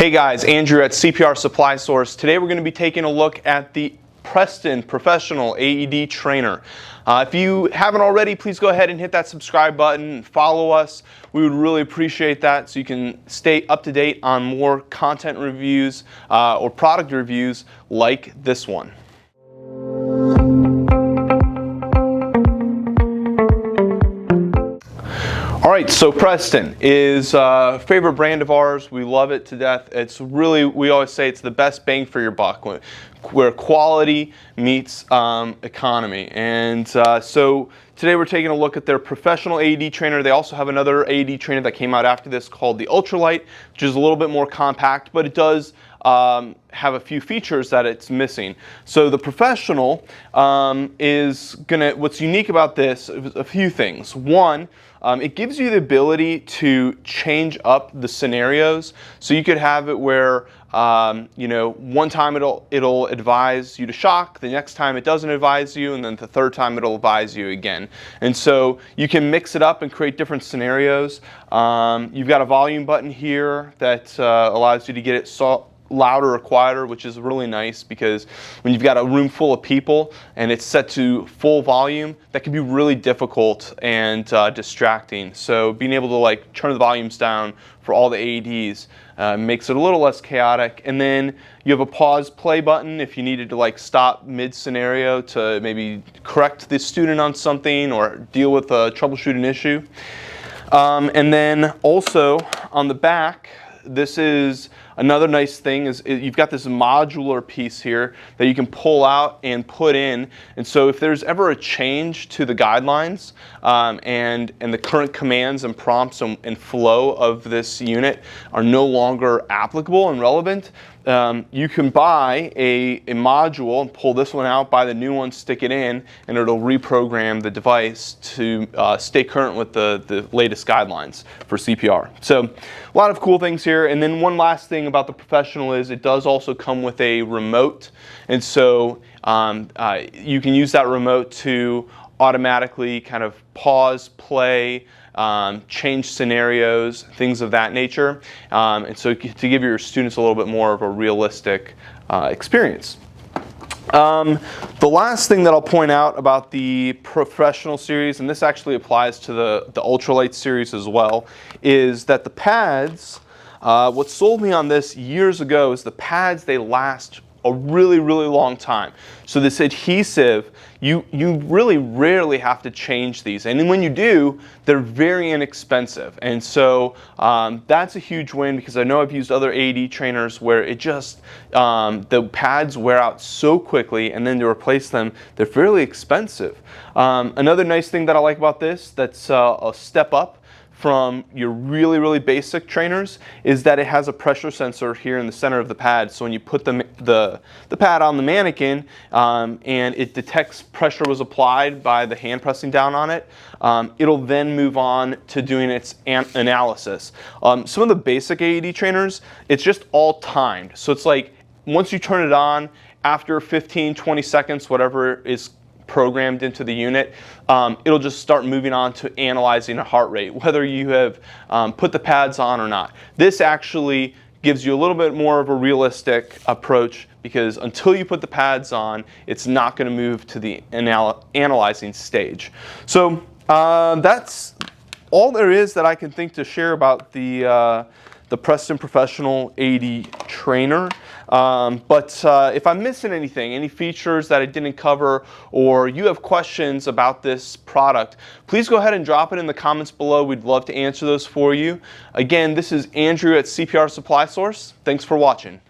Hey guys, Andrew at CPR Supply Source. Today we're going to be taking a look at the Preston Professional AED Trainer. If you haven't already, please go ahead and hit that subscribe button and follow us. We would really appreciate that so you can stay up to date on more content reviews or product reviews like this one. Alright, so Preston is a favorite brand of ours. We love it to death. It's really, we always say it's the best bang for your buck, where quality meets economy. And so today we're taking a look at their professional AED trainer. They also have another AED trainer that came out after this called the Ultralight, which is a little bit more compact, but it does have a few features that it's missing. So the professional what's unique about this is a few things. One, it gives you the ability to change up the scenarios. So you could have it where one time it'll advise you to shock, the next time it doesn't advise you, and then the third time it'll advise you again. And so you can mix it up and create different scenarios. You've got a volume button here that allows you to get it louder or quieter, which is really nice because when you've got a room full of people and it's set to full volume, that can be really difficult and distracting. So being able to turn the volumes down for all the AEDs makes it a little less chaotic. And then you have a pause play button if you needed to stop mid scenario to maybe correct the student on something or deal with a troubleshooting issue. And then also on the back, this is another nice thing is you've got this modular piece here that you can pull out and put in. And so if there's ever a change to the guidelines and the current commands and prompts and flow of this unit are no longer applicable and relevant, you can buy a module and pull this one out, buy the new one, stick it in, and it'll reprogram the device to stay current with the latest guidelines for CPR. So a lot of cool things here. And then one last thing about the Professional is it does also come with a remote. And so you can use that remote to automatically kind of pause, play, change scenarios, things of that nature, and so to give your students a little bit more of a realistic experience. The last thing that I'll point out about the Professional series, and this actually applies to the Ultralight series as well, is that the pads, what sold me on this years ago is the pads, they last a really, really long time. So this adhesive, you really rarely have to change these. And when you do, they're very inexpensive. And so that's a huge win because I know I've used other AED trainers where it just, the pads wear out so quickly and then to replace them, they're fairly expensive. Another nice thing that I like about this that's a step up from your really, really basic trainers is that it has a pressure sensor here in the center of the pad. So when you put the pad on the mannequin and it detects pressure was applied by the hand pressing down on it, it'll then move on to doing its analysis. Some of the basic AED trainers, it's just all timed. So it's like once you turn it on, after 15, 20 seconds, whatever is programmed into the unit, it'll just start moving on to analyzing a heart rate, whether you have put the pads on or not. This actually gives you a little bit more of a realistic approach because until you put the pads on, it's not going to move to the analyzing stage. So that's all there is that I can think to share about the Preston Professional AED Trainer. But if I'm missing anything, any features that I didn't cover, or you have questions about this product, please go ahead and drop it in the comments below. We'd love to answer those for you. Again, this is Andrew at CPR Supply Source. Thanks for watching.